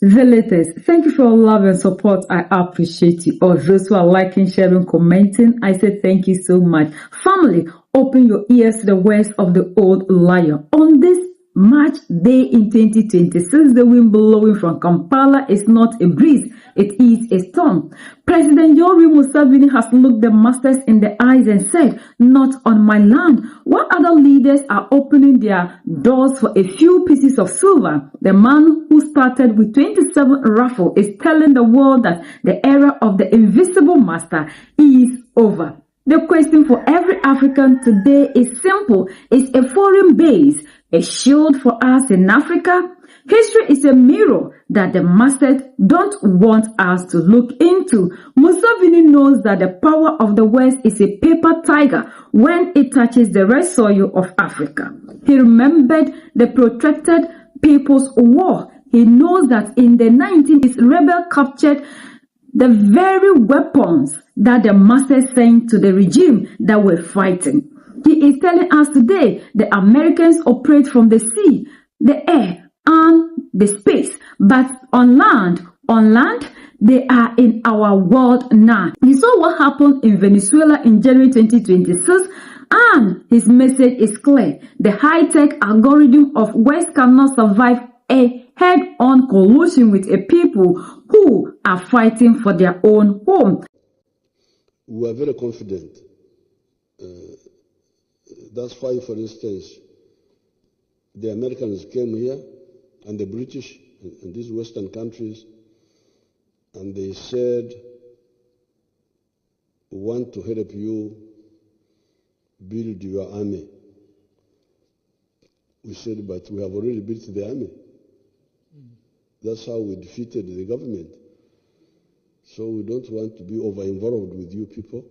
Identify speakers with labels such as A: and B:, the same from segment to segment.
A: Villagers, thank you for your love and support. I appreciate you. All those who are liking, sharing, commenting, I say thank you so much. Family, open your ears to the words of the old lion. On this March day in 2026, the wind blowing from Kampala is not a breeze, it is a storm. President Yoweri Museveni has looked the masters in the eyes and said, "Not on my land." While other leaders are opening their doors for a few pieces of silver, the man who started with 27 rifles is telling the world that the era of the invisible master is over. The question for every African today is simple. Is a foreign base a shield for us in Africa? History is a mirror that the masters don't want us to look into. Museveni knows that the power of the West is a paper tiger when it touches the red soil of Africa. He remembered the protracted People's War. He knows that in the 19th, rebel captured the very weapons that the masters sent to the regime that were fighting. He is telling us today the Americans operate from the sea, the air, and the space. But on land, they are in our world now. You saw what happened in Venezuela in January 2026, and his message is clear. The high-tech algorithm of West cannot survive a head-on collusion with a people who are fighting for their own home.
B: We are very confident. That's why, for instance, the Americans came here and the British and these Western countries, and they said, "We want to help you build your army." We said, "But we have already built the army." That's how we defeated the government. So we don't want to be over-involved with you people.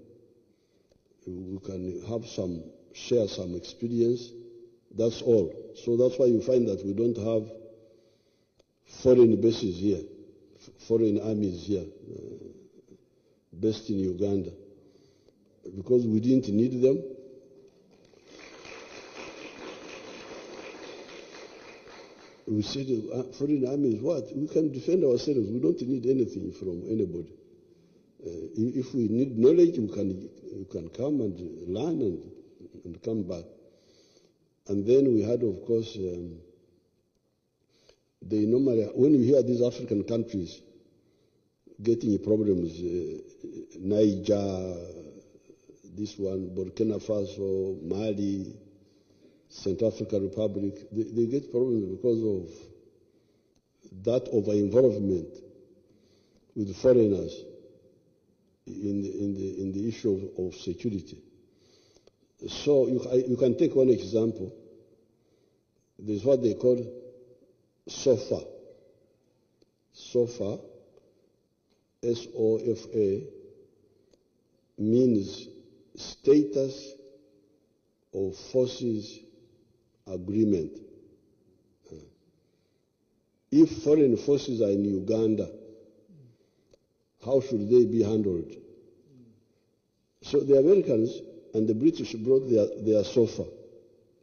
B: We can have share some experience. That's all. So that's why you find that we don't have foreign bases here, foreign armies here, based in Uganda, because we didn't need them. We said, foreign armies, what? We can defend ourselves. We don't need anything from anybody. If we need knowledge, we can come and learn and come back. And then we had, of course, they normally, when you hear these African countries getting problems, Niger, this one, Burkina Faso, Mali, Central African Republic, they get problems because of that over-involvement with foreigners in the issue of security. So you can take one example. There's what they call SOFA. SOFA, S-O-F-A, means Status of Forces Agreement. If foreign forces are in Uganda, how should they be handled? So the Americans and the British brought their SOFA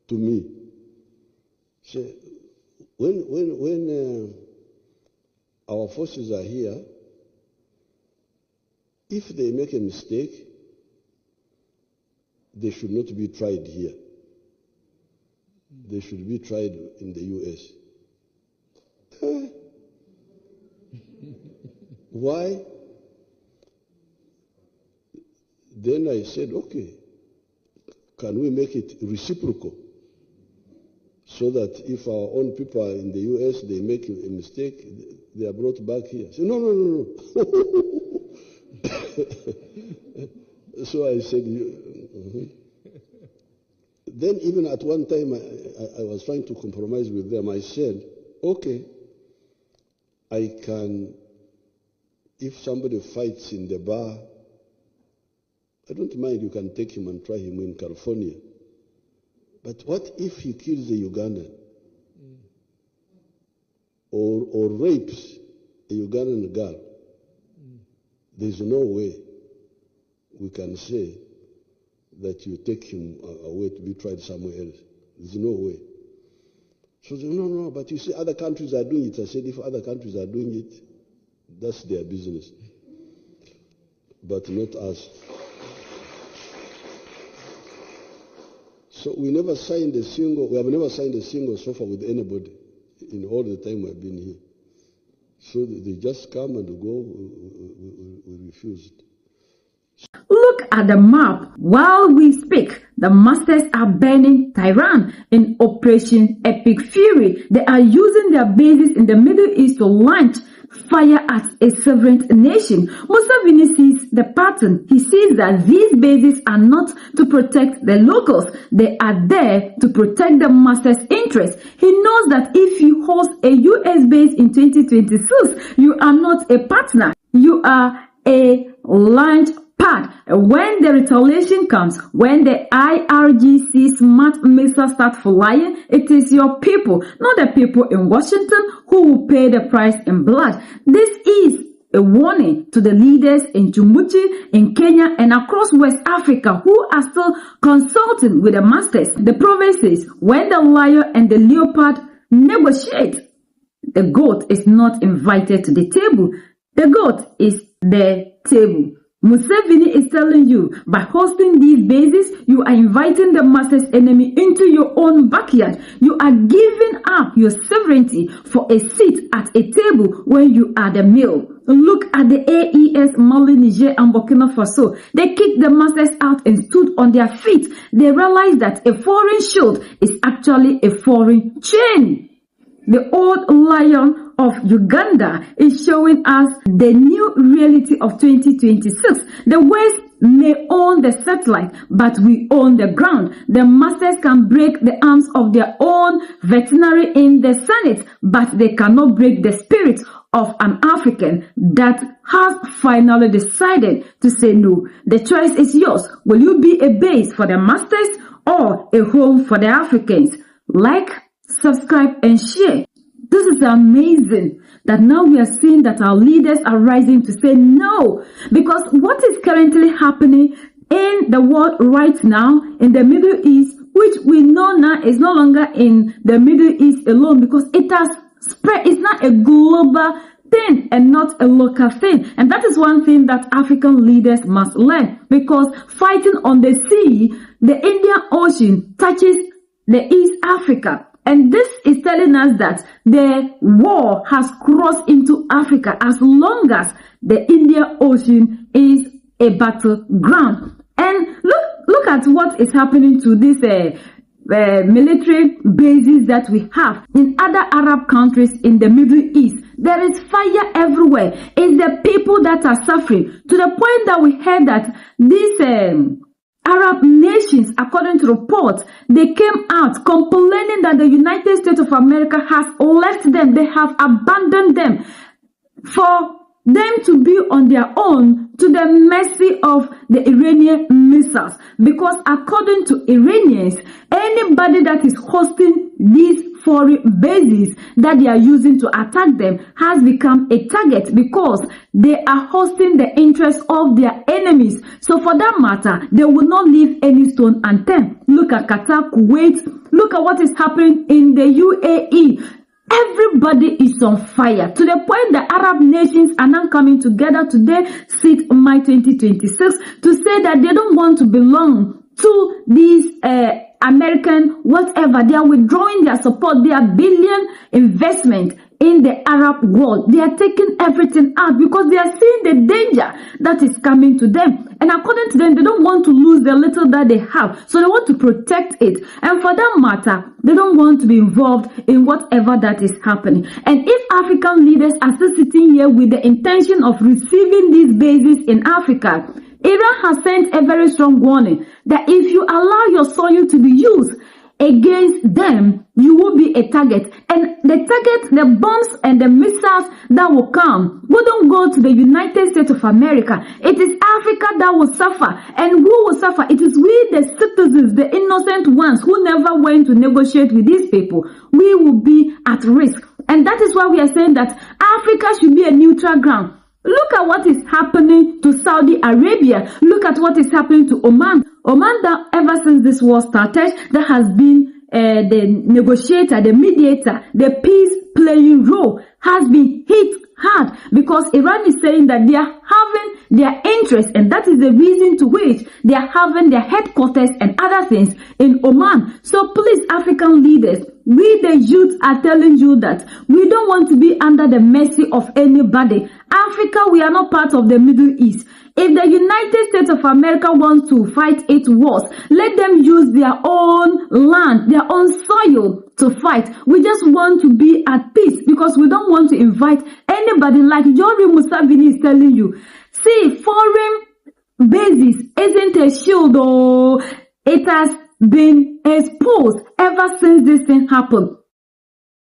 B: to me. So when our forces are here, if they make a mistake, they should not be tried here. They should be tried in the U.S. Why? Then I said, okay, can we make it reciprocal? So that if our own people are in the U.S., they make a mistake, they are brought back here. So, no. So I said, Then even at one time, I was trying to compromise with them. I said, okay, I can, if somebody fights in the bar, I don't mind, you can take him and try him in California. But what if he kills a Ugandan? Or rapes a Ugandan girl? There's no way we can say that you take him away to be tried somewhere else. There's no way. So no, but you see other countries are doing it. I said, if other countries are doing it, that's their business. But not us. So we have never signed a single sofa with anybody in all the time we've been here. So they just come and go, we refused.
A: Look at the map. While we speak, the masters are burning Tehran in Operation Epic Fury. They are using their bases in the Middle East to launch fire at a sovereign nation. Museveni sees the pattern. He sees that these bases are not to protect the locals. They are there to protect the master's interests. He knows that if you host a US base in 2026, you are not a partner. You are a launch pad. When the retaliation comes, when the IRGC smart missiles start flying, it is your people, not the people in Washington, who will pay the price in blood. This is a warning to the leaders in Djibouti, in Kenya, and across West Africa who are still consulting with the masters. The proverb says, when the lion and the leopard negotiate, the goat is not invited to the table. The goat is the table. Museveni is telling you, by hosting these bases, you are inviting the master's enemy into your own backyard. You are giving up your sovereignty for a seat at a table when you are the meal. Look at the AES, Mali, Niger, and Burkina Faso. They kicked the masters out and stood on their feet. They realized that a foreign shield is actually a foreign chain. The old lion of Uganda is showing us the new reality of 2026. The West may own the satellite, but we own the ground. The masters can break the arms of their own veterinary in the Senate, but they cannot break the spirit of an African that has finally decided to say no. The choice is yours. Will you be a base for the masters or a home for the Africans? Like, subscribe, and share. This is amazing that now we are seeing that our leaders are rising to say no, because what is currently happening in the world right now in the Middle East, which we know now is no longer in the Middle East alone, because it has spread. It's not a global thing and not a local thing. And that is one thing that African leaders must learn, because fighting on the sea, the Indian Ocean touches the East Africa. And this is telling us that the war has crossed into Africa as long as the Indian Ocean is a battleground. And look at what is happening to these military bases that we have in other Arab countries in the Middle East. There is fire everywhere. It's the people that are suffering, to the point that we heard that these Arab nations, according to reports, they came out complaining that the United States of America has left them. They have abandoned them for them to be on their own to the mercy of the Iranian missiles. Because according to Iranians, anybody that is hosting these foreign bases that they are using to attack them has become a target, because they are hosting the interests of their enemies. So for that matter, they will not leave any stone unturned. Look at Qatar, Kuwait. Look at what is happening in the UAE. Everybody is on fire, to the point that Arab nations are now coming together today, 6 May 2026, to say that they don't want to belong to these American whatever. They are withdrawing their support, their billion investment in the Arab world. They are taking everything out because they are seeing the danger that is coming to them. And according to them, they don't want to lose the little that they have. So they want to protect it. And for that matter, they don't want to be involved in whatever that is happening. And if African leaders are still sitting here with the intention of receiving these bases in Africa, Iran has sent a very strong warning that if you allow your soil to be used against them, you will be a target. And the target, the bombs and the missiles that will come wouldn't go to the United States of America. It is Africa that will suffer. And who will suffer? It is we, the citizens, the innocent ones who never went to negotiate with these people. We will be at risk. And that is why we are saying that Africa should be a neutral ground. Look at what is happening to Saudi Arabia. Look at what is happening to Oman. Oman, that ever since this war started, there has been the negotiator, the mediator, the peace playing role has been hit hard because Iran is saying that they are having their interest, and that is the reason to which they are having their headquarters and other things in Oman. So please, African leaders, we the youth are telling you that we don't want to be under the mercy of anybody. Africa, we are not part of the Middle East. If the United States of America wants to fight its wars, let them use their own land, their own soil to fight. We just want to be at peace because we don't want to invite anybody like Museveni is telling you. See, foreign bases isn't a shield, though. It has been exposed ever since this thing happened.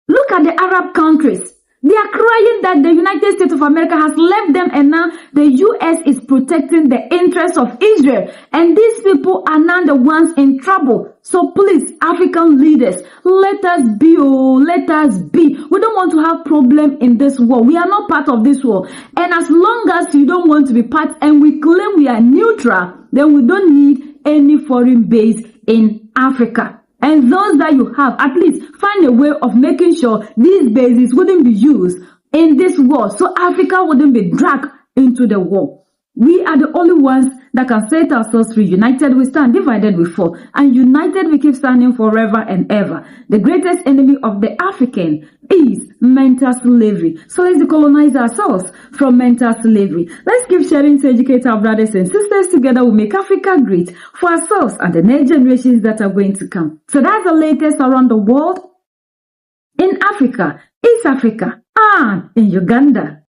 A: Look at the Arab countries. They are crying that the United States of America has left them, and now the U.S. is protecting the interests of Israel. And these people are now the ones in trouble. So please, African leaders, let us be, let us be. We don't want to have problem in this war. We are not part of this war. And as long as you don't want to be part and we claim we are neutral, then we don't need any foreign base in Africa. And those that you have, at least find a way of making sure these bases wouldn't be used in this war, so Africa wouldn't be dragged into the war. We are the only ones that can set ourselves free. United we stand, divided we fall. And united we keep standing forever and ever. The greatest enemy of the African is mental slavery. So let's decolonize ourselves from mental slavery. Let's keep sharing to educate our brothers and sisters. Together we make Africa great for ourselves and the next generations that are going to come. So that's the latest around the world, in Africa, East Africa, and in Uganda.